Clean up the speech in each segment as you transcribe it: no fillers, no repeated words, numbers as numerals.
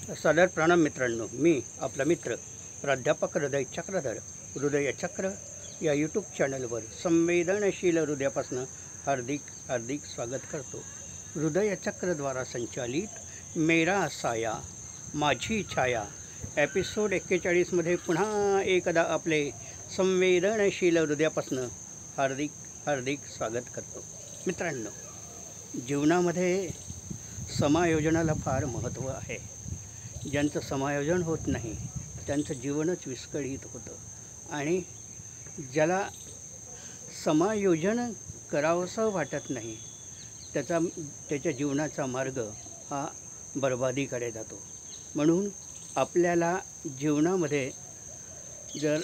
सादर प्रणाम मित्रांनो, मी आपला मित्र प्राध्यापक हृदय चक्रधर हृदय चक्र या यूट्यूब चॅनलवर संवेदनशील हृदयापासून हार्दिक स्वागत करतो। हृदय चक्रद्वारा संचालित मेरा साया माझी छाया एपिसोड 41 पुन्हा एकदा आपले संवेदनशील हृदयापासून हार्दिक स्वागत करतो। मित्रांनो, जीवनामध्ये समायोजनाला फार महत्त्व आहे। ज्यांचं समायोजन होत नाही त्यांचं जीवनच विस्कळीत होतं आणि ज्याला समायोजन करावंसं वाटत नाही त्याच्या जीवनाचा मार्ग हा बर्बादीकडे जातो। म्हणून आपल्याला जीवनामध्ये जर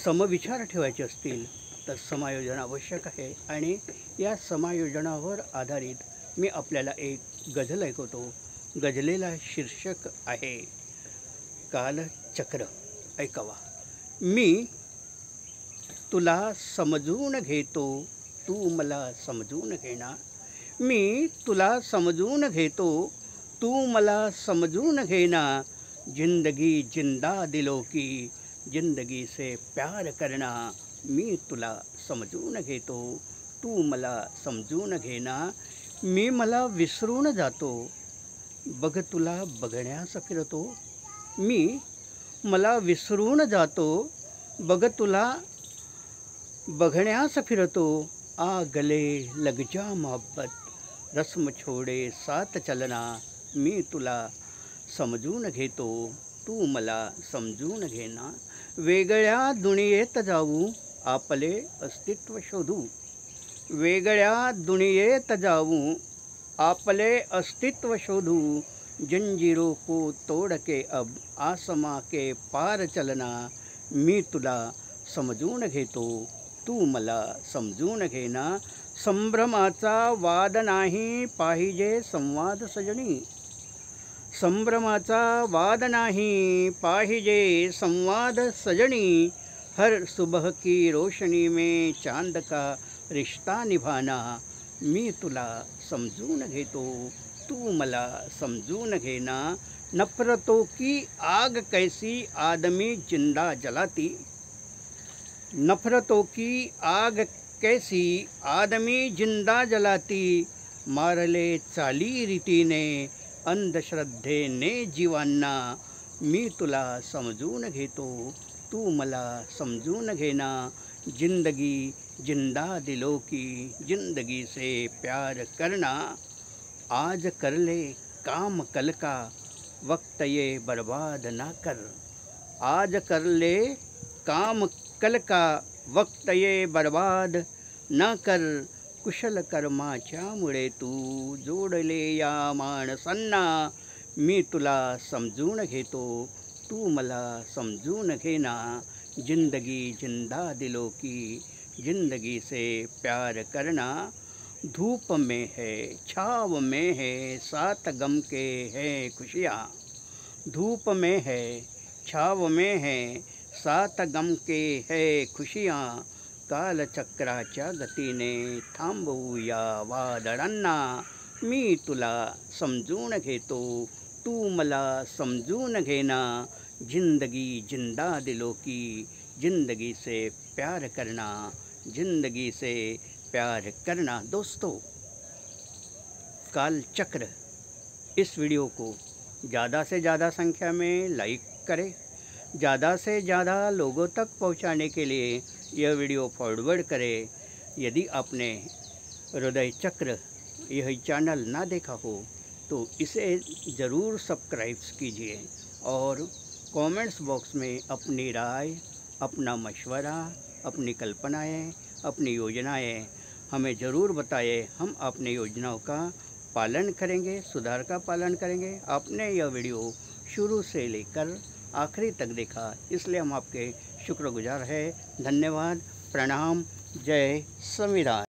समविचार ठेवायचे असतील तर समायोजन आवश्यक आहे आणि या समायोजनावर आधारित मी आपल्याला एक गझल ऐकवतो। गझलेला शीर्षक आहे कालचक्र। ऐकावा। मी तुला समजून घेतो, तू मला समजून घेना। मी तुला समजून घेतो, तू मला समजून घेना। जिंदगी जिंदा दिलो की जिंदगी से प्यार करना। मी तुला समजून घेतो, तू मला समजून घेना। मी मला विसरून जातो, बघ तुला बघण्यास फिरतो। मी मला विसरून जातो, बघ तुला बघण्यास फिरतो। आ गले लग जा मोहब्बत रस्म छोड़े साथ चलना। मी तुला समजून घेतो, तू मला समजून घेना। वेगळ्या दुनियेत जाऊ आपले अस्तित्व शोधू। वेगळ्या दुनियेत जाऊ आपले अस्तित्व शोधू। जंजीरों को तोड़ के अब आसमां के पार चलना। मी तुला समजून घेतो, तू मला समजून घेना। संभ्रमाचा वाद नाही पाहिजे संवाद सजनी। संभ्रमाचा वाद नाही पाहिजे संवाद सजनी। हर सुबह की रोशनी में चांद का रिश्ता निभाना। मी तुला समजून घेतो, तू मला समजून घेना। नफरतों की आग कैसी आदमी जिंदा जलाती। नफरतों की आग कैसी आदमी जिंदा जलाती। मारले चाली रीतीने अंधश्रद्धेने जीवांना। मी तुला समजून घेतो, तू मला समजून घेना। जिंदगी जिंदा दिलो की जिंदगी से प्यार करना। आज कर ले काम कल का वक्त ये बर्बाद ना कर। आज कर ले काम कल का वक्त ये बर्बाद ना कर। कुशल कर्माच्यामुळे तू जोडले या माणसांना। मी तुला समजून घेतो, तू मला समजून घेना। जिंदगी जिंदा दिलो की जिंदगी से प्यार करना। धूप में है छाँव में है साथ गम के हैं खुशियाँ। धूप में है छाँव में है साथ गम के हैं खुशियाँ। कालचक्राच्या गतीने थांबवूया वादळांना। मी तुला समजून घेतो, तू मला समजून घेना। जिंदगी जिंदा दिलो की जिंदगी से प्यार करना। जिंदगी से प्यार करना। दोस्तों, कालचक्र इस वीडियो को ज़्यादा से ज़्यादा संख्या में लाइक करें। ज़्यादा से ज़्यादा लोगों तक पहुंचाने के लिए यह वीडियो फॉरवर्ड करें। यदि आपने हृदय चक्र यह चैनल ना देखा हो तो इसे ज़रूर सब्सक्राइब कीजिए और कमेंट्स बॉक्स में अपनी राय, अपना मशवरा, अपनी कल्पनाएं, अपनी योजनाएं हमें ज़रूर बताएं। हम अपने योजनाओं का पालन करेंगे, सुधार का पालन करेंगे। आपने यह वीडियो शुरू से लेकर आखिरी तक देखा, इसलिए हम आपके शुक्रगुजार हैं। धन्यवाद। प्रणाम। जय संविधान।